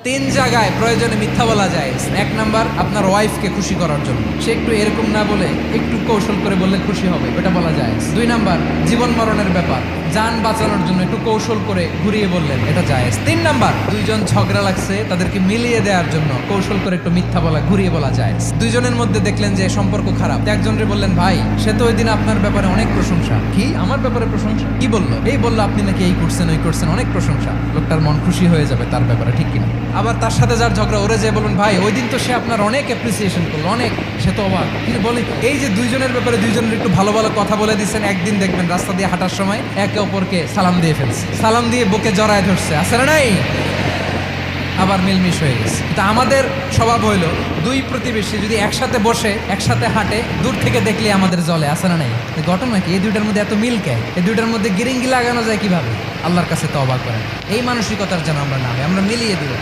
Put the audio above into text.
তিন জায়গায় প্রয়োজনে মিথ্যা বলা যায়। এক নাম্বার, আপনার ওয়াইফকে খুশি করার জন্য, সে একটু এরকম না বলে একটু কৌশল করে বললে খুশি হবে, এটা বলা যায়। দুই নাম্বার, জীবন মরণের ব্যাপার, যান বাঁচানোর জন্য একটু কৌশল করে ঘুরিয়ে বললেন, এটা জায়েজ। তিন নাম্বার, দুইজন ঝগড়া লাগছে তাদেরকে মিলিয়ে দেওয়ার জন্য কৌশল করে একটু মিথ্যা বলা, ঘুরিয়ে বলা যায়। দুইজনের মধ্যে দেখলেন যে সম্পর্ক খারাপ, একজনরে বললেন, ভাই সে তো ওই দিন আপনার ব্যাপারে অনেক প্রশংসা। কি আমার ব্যাপারে প্রশংসা? কি বললো? এই বললো আপনি নাকি এই করছেন ওই করছেন, অনেক প্রশংসা। লোকটার মন খুশি হয়ে যাবে তার ব্যাপারে, ঠিক কিনা? আবার তার সাথে যার ঝগড়া, ওরে যে বলুন, ভাই ওই দিন তো সে আপনার অনেক অ্যাপ্রিসিয়েশন করলো, অনেক, সে তো অবাক। কিন্তু বলে এই যে দুইজনের ব্যাপারে দুইজনের একটু ভালো ভালো কথা বলে দিচ্ছেন, একদিন দেখবেন রাস্তা দিয়ে হাঁটার সময় একে অপরকে সালাম দিয়ে ফেলছে, সালাম দিয়ে বুকে জড়ায় ধরছে, আছে না নাই? আবার মিলমিশ হয়ে গেছে। তা আমাদের স্বভাব হইলো, দুই প্রতিবেশী যদি একসাথে বসে একসাথে হাঁটে, দূর থেকে দেখলে আমাদের জলে, আছে না নাই? ঘটনা কি? এই দুইটার মধ্যে এত মিল কে? এই দুইটার মধ্যে গিরিঙ্গি লাগানো যায় কিভাবে? আল্লাহর কাছে তওবা করেন, এই মানসিকতার যেন আমরা না হয়, আমরা মিলিয়ে দিব।